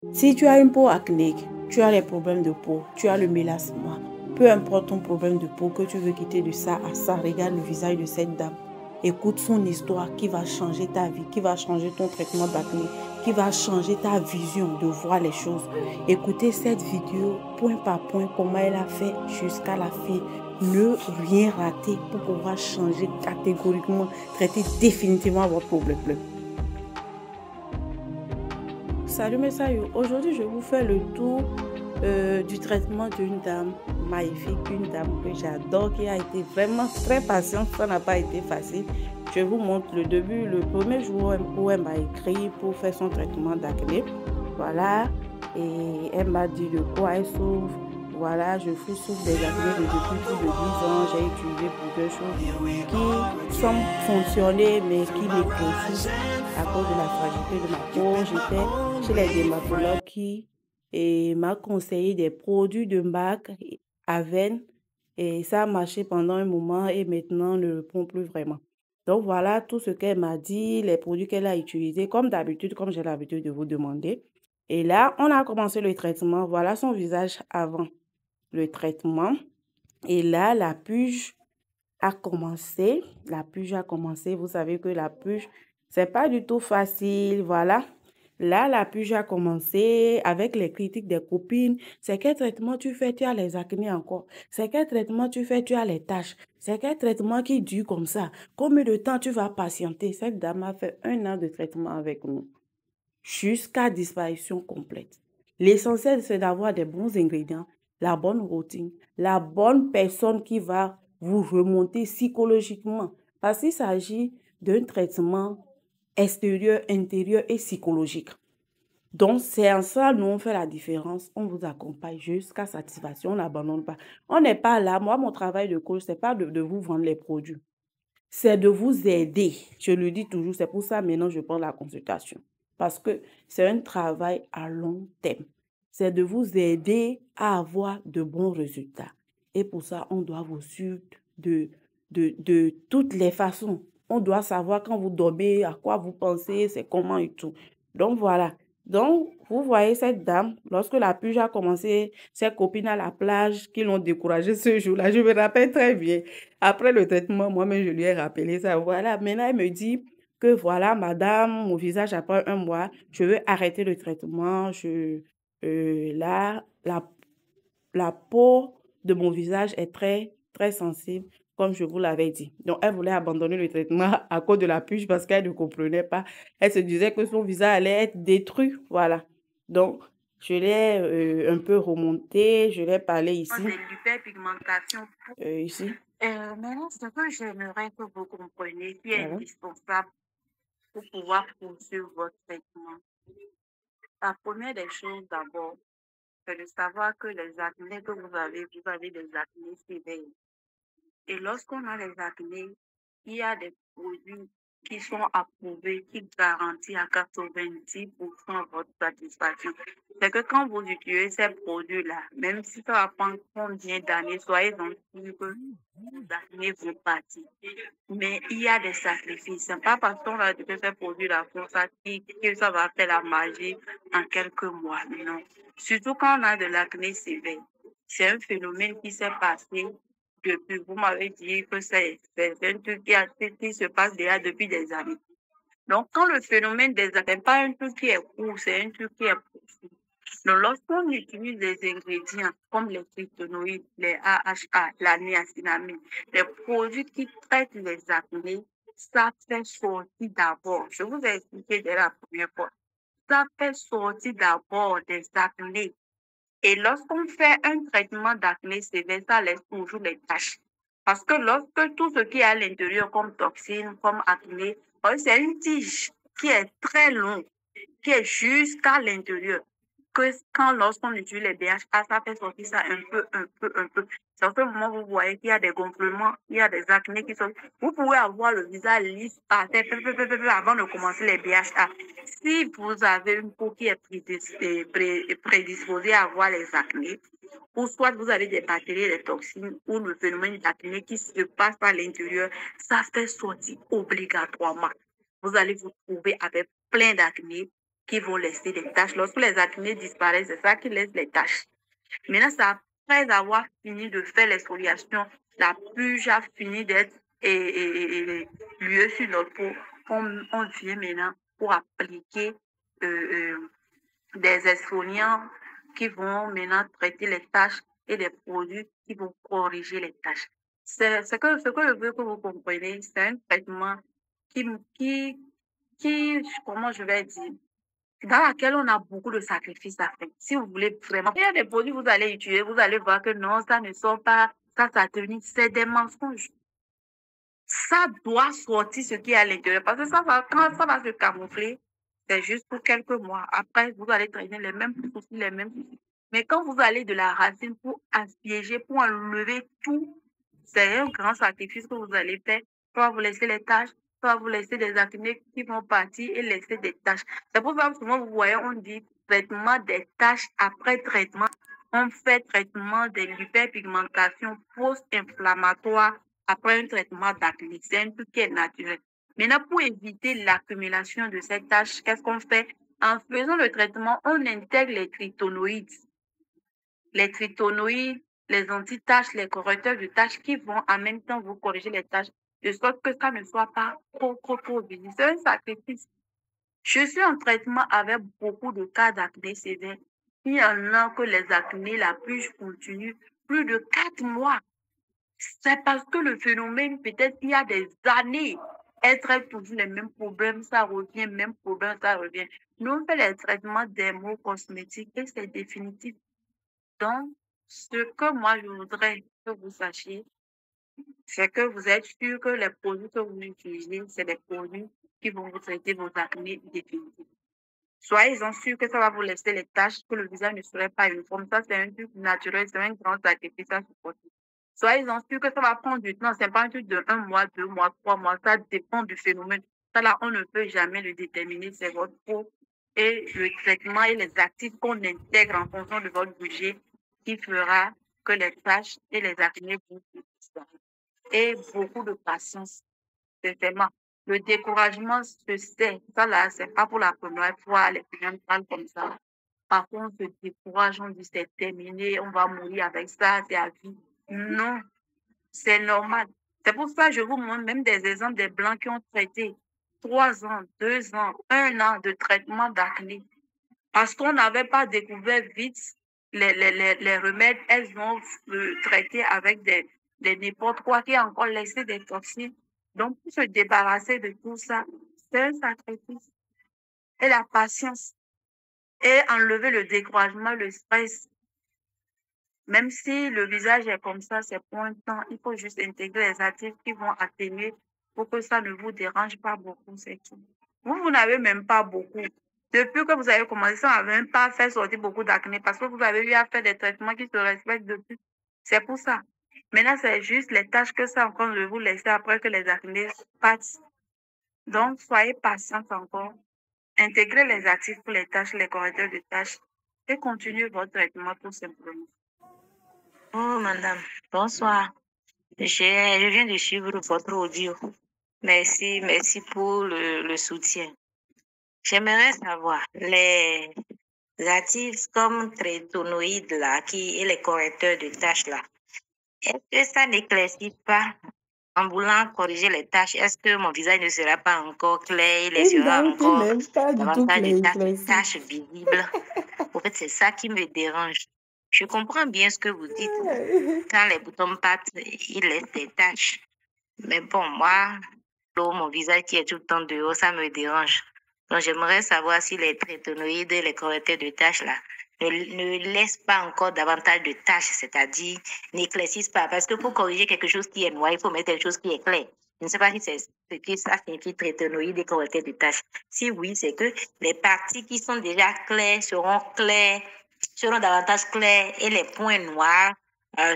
Si tu as une peau acnéique, tu as les problèmes de peau, tu as le mélasma, peu importe ton problème de peau, que tu veux quitter de ça à ça, regarde le visage de cette dame. Écoute son histoire qui va changer ta vie, qui va changer ton traitement d'acné, qui va changer ta vision de voir les choses. Écoutez cette vidéo point par point, comment elle a fait jusqu'à la fin. Ne rien rater pour pouvoir changer catégoriquement, traiter définitivement votre problème. Salut mes saillots, aujourd'hui je vous fais le tour du traitement d'une dame magnifique, une dame que j'adore, qui a été vraiment très patiente, ça n'a pas été facile. Je vous montre le début, le premier jour où elle m'a écrit pour faire son traitement d'acné. Voilà, et elle m'a dit de quoi elle souffre. Voilà, je souffre des acnés depuis plus de 10 ans. J'ai utilisé plusieurs choses qui semblent fonctionner mais qui m'étouffent à cause de la fragilité de ma peau. J'étais chez les dermatologues qui m'a conseillé des produits de marque Aven et ça a marché pendant un moment et maintenant ne le prend plus vraiment. Donc voilà tout ce qu'elle m'a dit, les produits qu'elle a utilisés, comme d'habitude, comme j'ai l'habitude de vous demander. Et là, on a commencé le traitement. Voilà son visage avant le traitement. Et là, la puge a commencé. La puge a commencé. Vous savez que la puge, c'est pas du tout facile. Voilà. Là, la puge a commencé avec les critiques des copines. C'est quel traitement tu fais? Tu as les acnés encore. C'est quel traitement tu fais? Tu as les taches. C'est quel traitement qui dure comme ça? Combien de temps tu vas patienter? Cette dame a fait 1 an de traitement avec nous jusqu'à disparition complète. L'essentiel, c'est d'avoir des bons ingrédients, la bonne routine, la bonne personne qui va vous remonter psychologiquement. Parce qu'il s'agit d'un traitement extérieur, intérieur et psychologique. Donc, c'est en ça, nous, on fait la différence. On vous accompagne jusqu'à satisfaction. On n'abandonne pas. On n'est pas là. Moi, mon travail de coach, c'est pas de vous vendre les produits. C'est de vous aider. Je le dis toujours. C'est pour ça, maintenant, je prends la consultation. Parce que c'est un travail à long terme. C'est de vous aider à avoir de bons résultats. Et pour ça, on doit vous suivre de toutes les façons. On doit savoir quand vous dormez, à quoi vous pensez, c'est comment et tout. Donc, voilà. Donc, vous voyez cette dame, lorsque la puge a commencé, ses copines à la plage qui l'ont découragée ce jour-là, je me rappelle très bien. Après le traitement, moi-même, je lui ai rappelé ça. Voilà, maintenant, elle me dit que voilà, madame, mon visage après 1 mois, je veux arrêter le traitement. Là, la peau de mon visage est très, très sensible, comme je vous l'avais dit. Donc, elle voulait abandonner le traitement à cause de la puce parce qu'elle ne comprenait pas. Elle se disait que son visage allait être détruit. Voilà. Donc, je l'ai un peu remonté, je l'ai parlé ici. C'est l'hyperpigmentation. Ici. Maintenant, ce que j'aimerais que vous compreniez qui est Voilà. indispensable pour pouvoir poursuivre votre traitement. La première des choses d'abord, c'est de savoir que les acnés que vous avez des acnés sévères. Et lorsqu'on a les acnés, il y a des produits qui sont approuvés, qui garantissent à 90% votre satisfaction. C'est que quand vous utilisez ces produits-là, même si ça va prendre combien d'années, soyez donc sûrs que les acnés vont partir. Mais il y a des sacrifices. Ce n'est pas parce qu'on va utiliser ces produits-là que ça va faire la magie en quelques mois. Non. Surtout quand on a de l'acné sévère. C'est un phénomène qui s'est passé depuis. Vous m'avez dit que c'est un truc qui se passe déjà depuis des années. Donc, quand le phénomène des acnés, n'est pas un truc qui est court, c'est un truc qui est profond. Donc, lorsqu'on utilise des ingrédients comme les phytonoïdes, les AHA, la niacinamide, les produits qui traitent les acnés, ça fait sortir d'abord. Je vous ai expliqué dès la première fois. Ça fait sortir d'abord des acnés. Et lorsqu'on fait un traitement d'acné sévère, ça laisse toujours les taches. Parce que lorsque tout ce qui est à l'intérieur comme toxines, comme acné, c'est une tige qui est très longue, qui est jusqu'à l'intérieur. Que lorsqu'on utilise les BHA, ça fait sortir ça un peu. C'est à ce moment où vous voyez qu'il y a des gonflements, il y a des acnés qui sont. Vous pouvez avoir le visage lisse par terre avant de commencer les BHA. Si vous avez une peau qui est prédisposée à avoir les acnés, ou soit vous avez des bactéries, des toxines, ou le phénomène d'acné qui se passe à l'intérieur, ça fait sortir obligatoirement. Vous allez vous trouver avec plein d'acné. qui vont laisser des taches. Lorsque les acnés disparaissent, c'est ça qui laisse les taches. Maintenant, c'est après avoir fini de faire l'exfoliation, la purge a fini d'être lieu sur notre peau, on vient maintenant pour appliquer des exfoliants qui vont maintenant traiter les taches et des produits qui vont corriger les taches. Ce que je veux que vous compreniez, c'est un traitement comment je vais dire, dans laquelle on a beaucoup de sacrifices à faire. Si vous voulez vraiment, il y a des produits que vous allez utiliser, vous allez voir que non, ça ne sort pas, ça tenir, c'est des mensonges. Ça doit sortir ce qui est à l'intérieur, parce que quand ça va se camoufler, c'est juste pour quelques mois. Après, vous allez traîner les mêmes soucis, les mêmes soucis. Mais quand vous allez de la racine pour aspiéger, pour enlever tout, c'est un grand sacrifice que vous allez faire. Ça va vous laisser les taches, ça va vous laisser des acnés qui vont partir et laisser des taches. C'est pour ça que souvent, vous voyez, on dit traitement des taches après traitement. On fait traitement de l'hyperpigmentation post-inflammatoire après un traitement d'acné. C'est un truc qui est naturel. Maintenant, pour éviter l'accumulation de ces taches, qu'est-ce qu'on fait? En faisant le traitement, on intègre les tryptonoïdes. Les tryptonoïdes, les anti-taches, les correcteurs de taches qui vont en même temps vous corriger les taches, de sorte que ça ne soit pas trop visible. C'est un sacrifice. Je suis en traitement avec beaucoup de cas d'acné sévère. Il y en a que les acnés, la purge continue plus de 4 mois. C'est parce que le phénomène, peut-être il y a des années, elle traite toujours les mêmes problèmes, ça revient, même problème, ça revient. Nous, on fait les traitements dermo-cosmétiques et c'est définitif. Donc, ce que moi, je voudrais que vous sachiez, c'est que vous êtes sûr que les produits que vous utilisez, c'est des produits qui vont vous traiter vos acnés définitifs. Soyez-en sûrs que ça va vous laisser les taches, que le visage ne serait pas uniforme. Ça, c'est un truc naturel, c'est un grand sacrifice à supporter. Soyez-en sûrs que ça va prendre du temps. Ce n'est pas un truc de 1 mois, 2 mois, 3 mois. Ça dépend du phénomène. Ça, là, on ne peut jamais le déterminer. C'est votre peau et le traitement et les actifs qu'on intègre en fonction de votre budget qui fera que les taches et les acnés vont disparaître. Et beaucoup de patience, sincèrement. Le découragement se sait. Ça, là, c'est pas pour la première fois. Les clients parlent comme ça. Par contre, on se décourage, on dit c'est terminé, on va mourir avec ça, c'est à vie. Non, c'est normal. C'est pour ça que je vous montre même des exemples des blancs qui ont traité 3 ans, 2 ans, 1 an de traitement d'acné. Parce qu'on n'avait pas découvert vite les remèdes, elles ont traité avec des n'importe quoi qui a encore laissé des toxines. Donc, pour se débarrasser de tout ça, c'est un sacrifice. Et la patience. Et enlever le découragement, le stress. Même si le visage est comme ça, c'est pour un temps, il faut juste intégrer les actifs qui vont atténuer pour que ça ne vous dérange pas beaucoup, c'est tout. Vous n'avez même pas beaucoup. Depuis que vous avez commencé, ça n'a même pas fait sortir beaucoup d'acné parce que vous avez eu à faire des traitements qui se respectent depuis. C'est pour ça. Maintenant, c'est juste les tâches que ça encore de vous laisser après que les acnés partent. Donc, soyez patiente encore. Intégrez les actifs pour les tâches, les correcteurs de tâches et continuez votre traitement tout simplement. Oh, madame, bonsoir. Je viens de suivre votre audio. Merci pour le soutien. J'aimerais savoir, les actifs comme trétonoïdes là, et les correcteurs de tâches là, est-ce que ça n'éclaircit pas en voulant corriger les tâches? Est-ce que mon visage ne sera pas encore clair? Il sera encore davantage de taches visibles? En fait, c'est ça qui me dérange. Je comprends bien ce que vous dites. Quand les boutons partent, ils laissent des taches. Mais bon, moi, mon visage qui est tout le temps dehors, ça me dérange. Donc, j'aimerais savoir si les trétonoïdes et les correcteurs de taches là ne laissent pas encore davantage de taches, c'est-à-dire n'éclaircissent pas. Parce que pour corriger quelque chose qui est noir, il faut mettre quelque chose qui est clair. Je ne sais pas si c'est ce que ça signifie trétonoïdes et correcteurs de taches. Si oui, c'est que les parties qui sont déjà claires seront davantage claires et les points noirs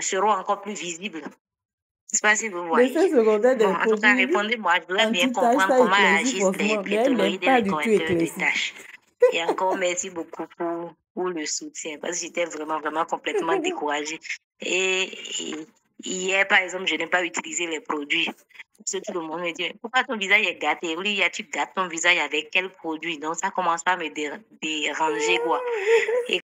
seront encore plus visibles. Je ne sais pas si vous voyez. Bon, en tout cas, répondez-moi. Je voudrais bien comprendre comment agissent les trétonoïdes et les correcteurs de tâches. Et encore, merci beaucoup pour le soutien. Parce que j'étais vraiment complètement découragée. Et Hier, par exemple, je n'ai pas utilisé les produits. Parce que tout le monde me dit, pourquoi ton visage est gâté? Oui, tu gâtes ton visage avec quel produit? Donc, ça commence pas à me déranger, quoi. Et